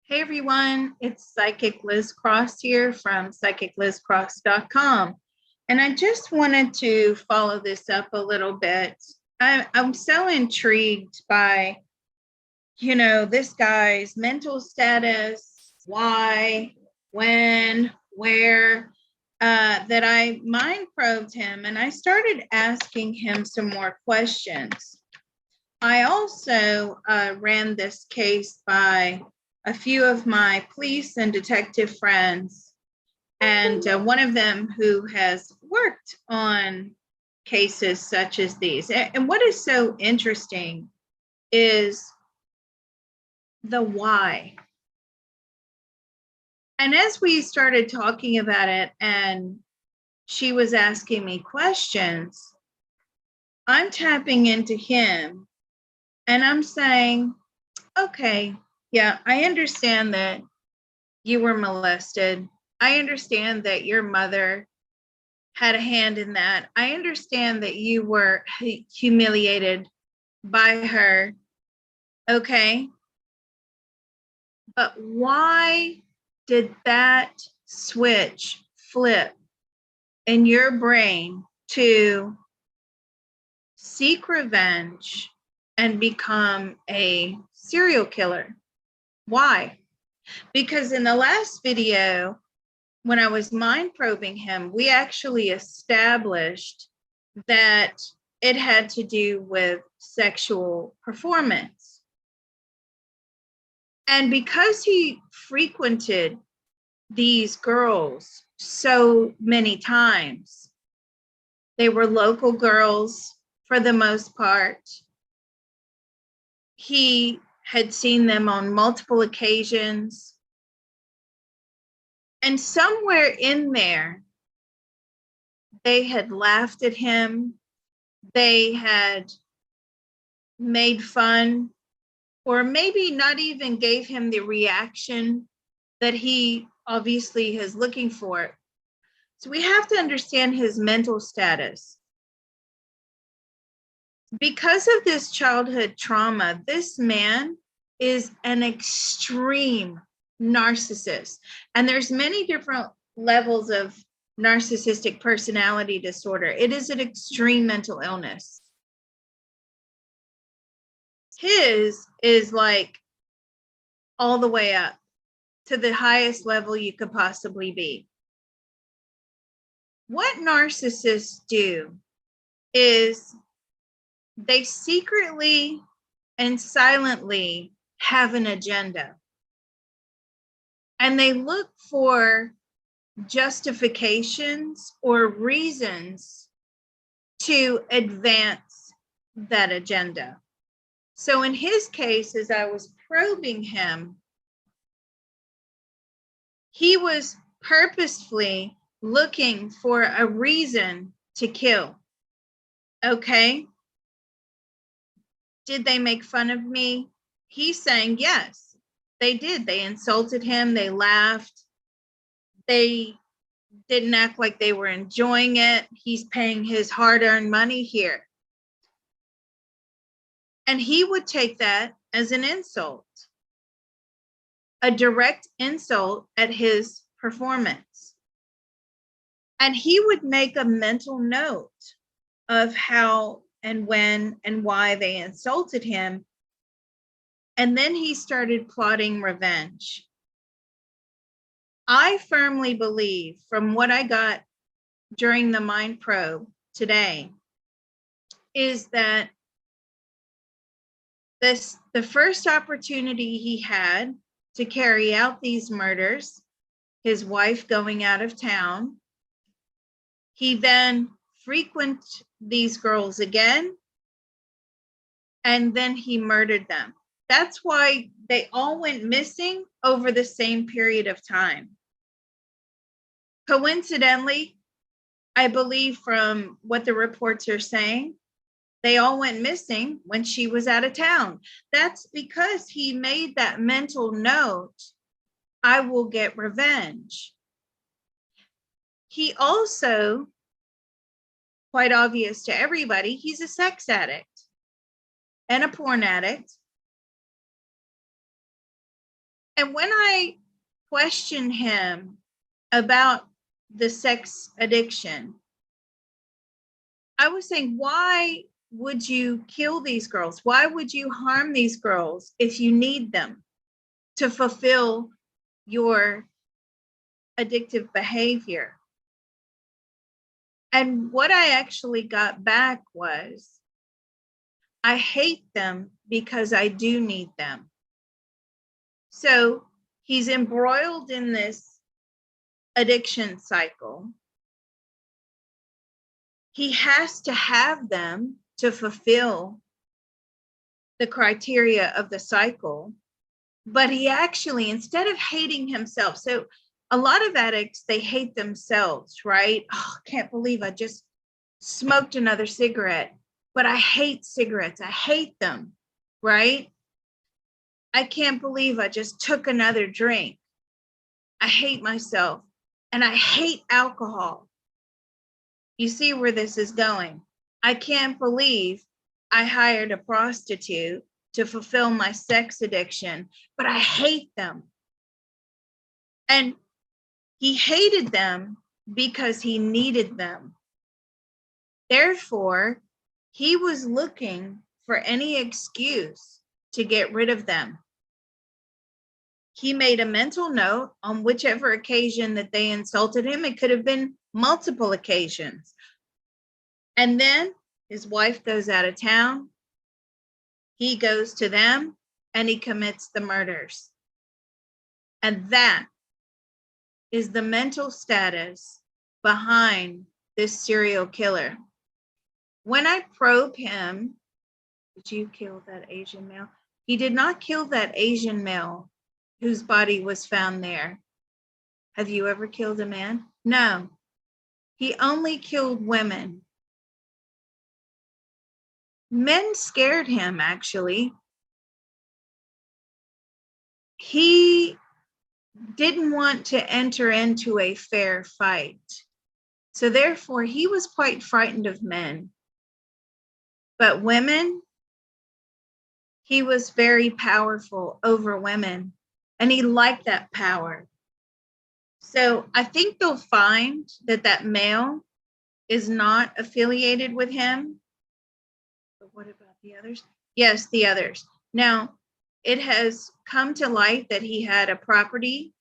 Hey everyone, it's Psychic Liz Cross here from psychiclizcross.com. And I just wanted to follow this up a little bit. I'm so intrigued by, this guy's mental status, why, when, where, that I mind probed him and I started asking him some more questions. I also ran this case by a few of my police and detective friends, and one of them who has worked on cases such as these. And what is so interesting is the why. And as we started talking about it and she was asking me questions, I'm tapping into him and I'm saying, okay, yeah, I understand that you were molested. I understand that your mother had a hand in that. I understand that you were humiliated by her. Okay. But why did that switch flip in your brain to seek revenge and become a serial killer? Why? Because in the last video, when I was mind probing him, we actually established that it had to do with sexual performance. And because he frequented these girls so many times, they were local girls for the most part. He had seen them on multiple occasions. And somewhere in there, they had laughed at him. They had made fun, or maybe not even gave him the reaction that he obviously is looking for. So we have to understand his mental status. Because of this childhood trauma, this man is an extreme narcissist. And there's many different levels of narcissistic personality disorder. It is an extreme mental illness. His is like all the way up to the highest level you could possibly be. What narcissists do is they secretly and silently have an agenda. And they look for justifications or reasons to advance that agenda. So in his case, as I was probing him, he was purposefully looking for a reason to kill. Okay. Did they make fun of me? He's saying yes, they did. They insulted him. They laughed. They didn't act like they were enjoying it. He's paying his hard-earned money here. And he would take that as an insult, a direct insult at his performance. And he would make a mental note of how and when and why they insulted him. And then he started plotting revenge. I firmly believe, from what I got during the mind probe today, is that the first opportunity he had to carry out these murders, his wife going out of town, he then frequented these girls again, and then he murdered them. That's why they all went missing over the same period of time. Coincidentally, I believe from what the reports are saying, They all went missing when she was out of town. That's because he made that mental note, I will get revenge. He also, quite obvious to everybody, he's a sex addict and a porn addict. And when I questioned him about the sex addiction, I was saying, why would you kill these girls? Why would you harm these girls if you need them to fulfill your addictive behavior? And what I actually got back was, I hate them because I do need them. So he's embroiled in this addiction cycle. He has to have them to fulfill the criteria of the cycle. But he actually, instead of hating himself, so a lot of addicts, they hate themselves, right? Oh, I can't believe I just smoked another cigarette, but I hate cigarettes. I hate them, right? I can't believe I just took another drink. I hate myself and I hate alcohol. You see where this is going. I can't believe I hired a prostitute to fulfill my sex addiction, but I hate them. And he hated them because he needed them. Therefore, he was looking for any excuse to get rid of them. He made a mental note on whichever occasion that they insulted him. It could have been multiple occasions. And then his wife goes out of town. He goes to them and he commits the murders. And that is the mental status behind this serial killer. When I probe him, did you kill that Asian male? He did not kill that Asian male whose body was found there. Have you ever killed a man? No. He only killed women. Men scared him, actually. He didn't want to enter into a fair fight. So therefore, he was quite frightened of men. But women, he was very powerful over women, and he liked that power. So I think they'll find that that male is not affiliated with him. But what about the others? Yes, the others. Now, it has come to light that he had a property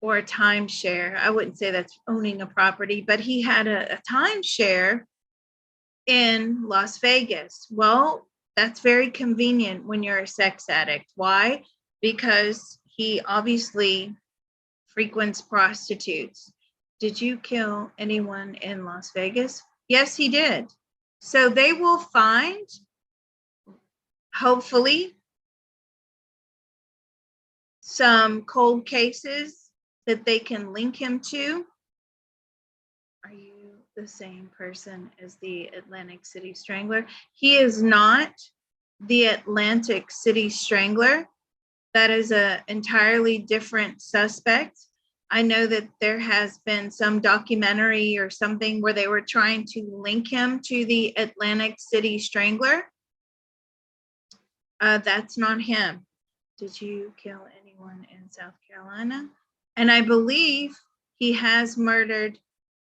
or a timeshare. I wouldn't say that's owning a property, but he had a timeshare in Las Vegas. Well, that's very convenient when you're a sex addict. Why? Because he obviously frequents prostitutes. Did you kill anyone in Las Vegas? Yes, he did. So they will find, hopefully, some cold cases that they can link him to. Are you the same person as the Atlantic City Strangler? He is not the Atlantic City Strangler. That is an entirely different suspect. I know that there has been some documentary or something where they were trying to link him to the Atlantic City Strangler. That's not him. Did you kill anyone in South Carolina? And I believe he has murdered,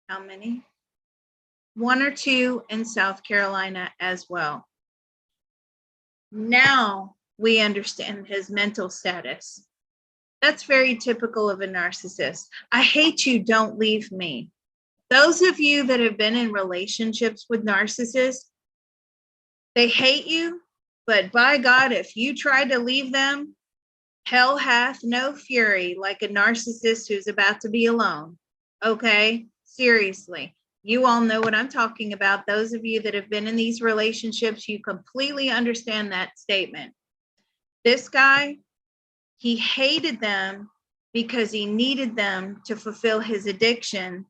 how many? 1 or 2 in South Carolina as well. Now we understand his mental status. That's very typical of a narcissist. I hate you, don't leave me. Those of you that have been in relationships with narcissists, they hate you, but by God, if you try to leave them, hell hath no fury like a narcissist who's about to be alone. Okay? Seriously. You all know what I'm talking about. Those of you that have been in these relationships, you completely understand that statement. This guy, he hated them because he needed them to fulfill his addiction.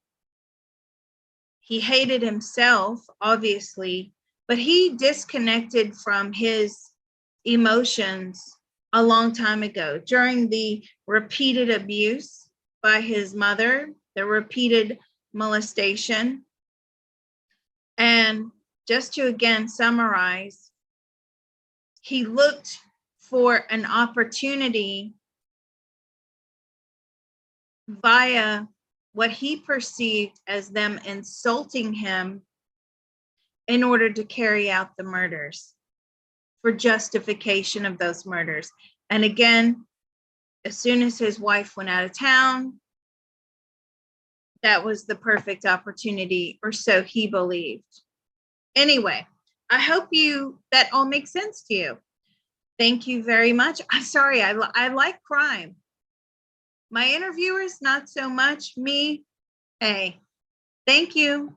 He hated himself, obviously, but he disconnected from his emotions a long time ago during the repeated abuse by his mother, the repeated molestation. And just to again summarize, he looked for an opportunity via what he perceived as them insulting him in order to carry out the murders, for justification of those murders. And again, as soon as his wife went out of town, that was the perfect opportunity, or so he believed. Anyway, I hope that all makes sense to you. Thank you very much. I'm sorry, I like crime. My interviewers, not so much. Me, hey, thank you.